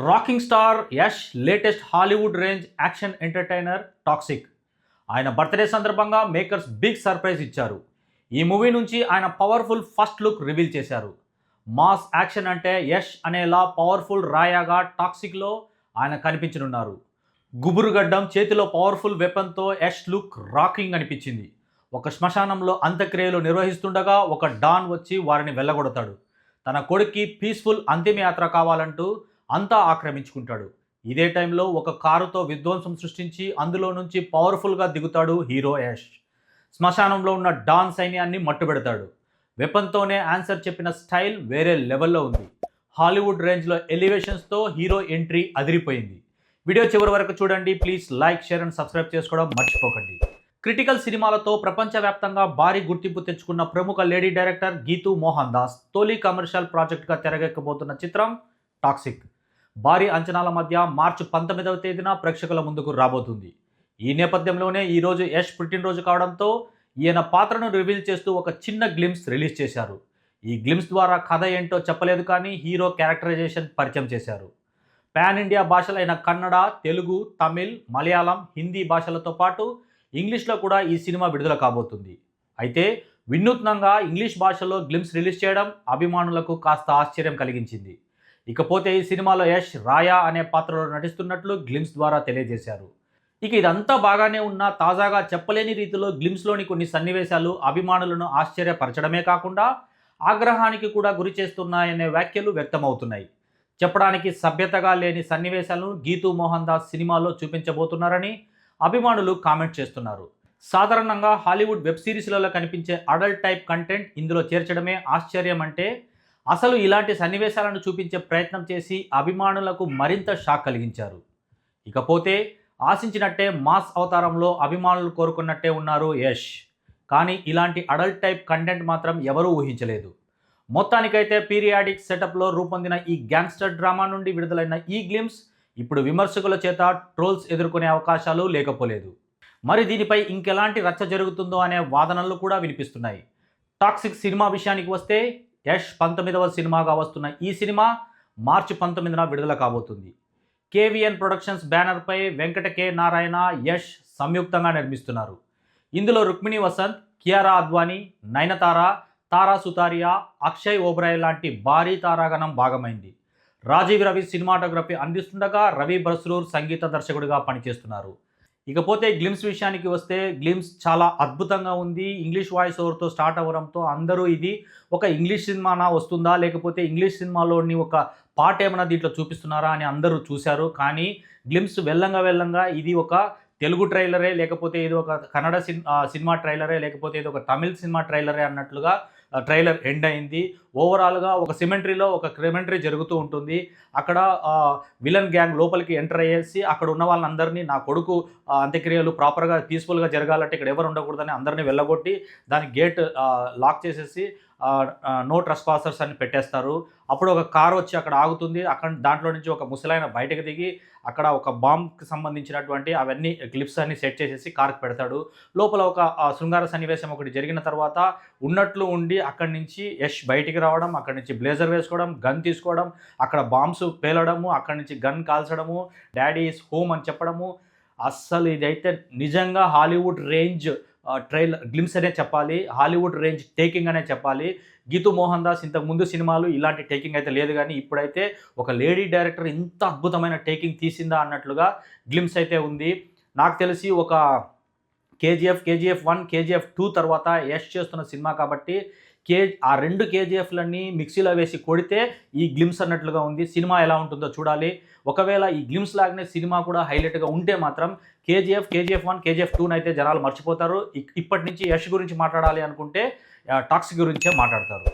Rocking star Yash latest Hollywood range action entertainer toxic. ఆయన birthday సందర్భంగా makers big surprise ఇచ్చారు. ఈ మూవీ నుంచి ఆయన పవర్ఫుల్ ఫస్ట్ లుక్ రివీల్ చేశారు. మాస్ యాక్షన్ అంటే యష్ అనేలా పవర్ఫుల్ రాయాగా టాక్సిక్లో ఆయన కనిపించనున్నారు. గుబురుగడ్డం చేతిలో పవర్ఫుల్ వెపన్తో యష్ లుక్ రాకింగ్ అనిపించింది. ఒక శ్మశానంలో అంత్యక్రియలు నిర్వహిస్తుండగా ఒక డాన్ వచ్చి వారిని వెళ్ళగొడతాడు. తన కొడుక్కి పీస్ఫుల్ అంతిమయాత్ర కావాలంటూ అంతా ఆక్రమించుకుంటాడు. ఇదే టైంలో ఒక కారుతో విధ్వంసం సృష్టించి అందులో నుంచి పవర్ఫుల్గా దిగుతాడు హీరో యష్. శ్మశానంలో ఉన్న డాన్ సైన్యాన్ని మట్టుబెడతాడు. వెపన్తోనే ఆన్సర్ చెప్పిన స్టైల్ వేరే లెవెల్లో ఉంది. హాలీవుడ్ రేంజ్లో ఎలివేషన్స్తో హీరో ఎంట్రీ అదిరిపోయింది. వీడియో చివరి వరకు చూడండి. Please like, share and subscribe చేసుకోవడం మర్చిపోకండి. క్రిటికల్ సినిమాలతో ప్రపంచవ్యాప్తంగా భారీ గుర్తింపు తెచ్చుకున్న ప్రముఖ లేడీ డైరెక్టర్ గీతూ మోహన్ దాస్ తొలి కమర్షియల్ ప్రాజెక్ట్గా తెరకెక్కబోతున్న చిత్రం టాక్సిక్ భారీ అంచనాల మధ్య మార్చి 19వ తేదీన ప్రేక్షకుల ముందుకు రాబోతుంది. ఈ నేపథ్యంలోనే ఈరోజు యష్ పుట్టినరోజు కావడంతో ఈయన పాత్రను రివీల్ చేస్తూ ఒక చిన్న గ్లిమ్స్ రిలీజ్ చేశారు. ఈ గ్లిమ్స్ ద్వారా కథ ఏంటో చెప్పలేదు, కానీ హీరో క్యారెక్టరైజేషన్ పరిచయం చేశారు. పాన్ ఇండియా భాషలైన కన్నడ, తెలుగు, తమిళ్, మలయాళం, హిందీ భాషలతో పాటు ఇంగ్లీష్లో కూడా ఈ సినిమా విడుదల కాబోతుంది. అయితే వినూత్నంగా ఇంగ్లీష్ భాషలో గ్లిమ్స్ రిలీజ్ చేయడం అభిమానులకు కాస్త ఆశ్చర్యం కలిగించింది. ఇకపోతే ఈ సినిమాలో యష్ రాయా అనే పాత్రలో నటిస్తున్నట్లు గ్లిమ్స్ ద్వారా తెలియజేశారు. ఇక ఇదంతా బాగానే ఉన్నా తాజాగా చెప్పలేని రీతిలో గ్లిమ్స్లోని కొన్ని సన్నివేశాలు అభిమానులను ఆశ్చర్యపరచడమే కాకుండా ఆగ్రహానికి కూడా గురి చేస్తున్నాయనే వ్యాఖ్యలు వ్యక్తమవుతున్నాయి. చెప్పడానికి సభ్యతగా లేని సన్నివేశాలను గీతూ మోహన్ దాస్ సినిమాలో చూపించబోతున్నారని అభిమానులు కామెంట్ చేస్తున్నారు. సాధారణంగా హాలీవుడ్ వెబ్ సిరీస్లలో కనిపించే అడల్ట్ టైప్ కంటెంట్ ఇందులో చేర్చడమే ఆశ్చర్యం. అంటే అసలు ఇలాంటి సన్నివేశాలను చూపించే ప్రయత్నం చేసి అభిమానులకు మరింత షాక్ కలిగించారు. ఇకపోతే ఆశించినట్టే మాస్ అవతారంలో అభిమానులు కోరుకున్నట్టే ఉన్నారు యష్. కానీ ఇలాంటి అడల్ట్ టైప్ కంటెంట్ మాత్రం ఎవరూ ఊహించలేదు. మొత్తానికైతే పీరియాడిక్ సెటప్లో రూపొందిన ఈ గ్యాంగ్స్టర్ డ్రామా నుండి విడుదలైన ఈ గ్లిమ్స్ ఇప్పుడు విమర్శకుల చేత ట్రోల్స్ ఎదుర్కొనే అవకాశాలు లేకపోలేదు. మరి దీనిపై ఇంకెలాంటి రచ్చ జరుగుతుందో అనే వాదనలు కూడా వినిపిస్తున్నాయి. టాక్సిక్ సినిమా విషయానికి వస్తే యష్ 19వ సినిమాగా వస్తున్న ఈ సినిమా మార్చి 19న విడుదల కాబోతుంది. కేవీఎన్ ప్రొడక్షన్స్ బ్యానర్పై వెంకట కె నారాయణ, యష్ సంయుక్తంగా నిర్మిస్తున్నారు. ఇందులో రుక్మిణి వసంత్, కియారా అద్వానీ, నయనతార, తారా సుతారియా, అక్షయ్ ఓబ్రాయ్ లాంటి భారీ తారాగణం భాగమైంది. రాజీవ్ రవి సినిమాటోగ్రఫీ అందిస్తుండగా రవి బస్రూర్ సంగీత దర్శకుడిగా పనిచేస్తున్నారు. ఇకపోతే గ్లిమ్స్ విషయానికి వస్తే గ్లిమ్స్ చాలా అద్భుతంగా ఉంది. ఇంగ్లీష్ వాయిస్ ఓవర్తో స్టార్ట్ అవ్వడంతో అందరూ ఇది ఒక ఇంగ్లీష్ సినిమానా వస్తుందా, లేకపోతే ఇంగ్లీష్ సినిమాలోని ఒక పాట ఏమైనా దీంట్లో చూపిస్తున్నారా అని అందరూ చూశారు. కానీ గ్లిమ్స్ వెళ్ళంగా ఇది ఒక తెలుగు ట్రైలరే, లేకపోతే ఇది ఒక కన్నడ సినిమా ట్రైలరే, లేకపోతే ఇది ఒక తమిళ్ సినిమా ట్రైలరే అన్నట్లుగా ట్రైలర్ ఎండ్ అయింది. ఓవరాల్గా ఒక సిమెంటరీలో ఒక క్రిమెంటరీ జరుగుతూ ఉంటుంది. అక్కడ విలన్ గ్యాంగ్ లోపలికి ఎంటర్ అయ్యేసి అక్కడ ఉన్న వాళ్ళందరినీ, నా కొడుకు అంత్యక్రియలు ప్రాపర్గా పీస్ఫుల్గా జరగాలంటే ఇక్కడ ఎవరు ఉండకూడదని అందరినీ వెళ్ళగొట్టి దాని గేట్ లాక్ చేసేసి నో ట్రెస్పాసర్స్ అని పెట్టేస్తారు. అప్పుడు ఒక కారు వచ్చి అక్కడ ఆగుతుంది. అక్కడ దాంట్లో నుంచి ఒక ముసలాయన బయటకు దిగి అక్కడ ఒక బాంబ్కి సంబంధించినటువంటి అవన్నీ క్లిప్స్ అన్ని సెట్ చేసేసి కార్కి పెడతాడు. లోపల ఒక శృంగార సన్నివేశం ఒకటి జరిగిన తర్వాత ఉన్నట్లు ఉండి అక్కడి నుంచి యష్ బయటికి రావడం, అక్కడి నుంచి బ్లేజర్ వేసుకోవడం, గన్ తీసుకోవడం, అక్కడ బాంబ్స్ పేలడము, అక్కడి నుంచి గన్ కాల్చడము, డాడీ ఈస్ హోమ్ అని చెప్పడము. అస్సలు ఇదైతే నిజంగా హాలీవుడ్ రేంజ్ ట్రైలర్ గ్లిమ్స్ అనే చెప్పాలి. హాలీవుడ్ రేంజ్ టేకింగ్ అనే చెప్పాలి. గీతూ మోహన్ దాస్ ఇంతకు ముందు సినిమాలు ఇలాంటి టేకింగ్ అయితే లేదు, కానీ ఇప్పుడైతే ఒక లేడీ డైరెక్టర్ ఇంత అద్భుతమైన టేకింగ్ తీసిందా అన్నట్లుగా గ్లిమ్స్ అయితే ఉంది. నాకు తెలిసి ఒక కేజీఎఫ్ 1, కేజీఎఫ్ 2 తర్వాత యష్ చేస్తున్న సినిమా కాబట్టి ఆ 2 కేజీఎఫ్లన్నీ మిక్సీలో వేసి కొడితే ఈ గ్లిమ్స్ అన్నట్లుగా ఉంది. సినిమా ఎలా ఉంటుందో చూడాలి. ఒకవేళ ఈ గ్లిమ్స్ లాగానే సినిమా కూడా హైలైట్గా ఉంటే మాత్రం కేజీఎఫ్ 1, కేజీఎఫ్ 2 అయితే జనాలు మర్చిపోతారు. ఇప్పటి నుంచి యష్ గురించి మాట్లాడాలి అనుకుంటే టాక్సిక్ గురించే మాట్లాడతారు.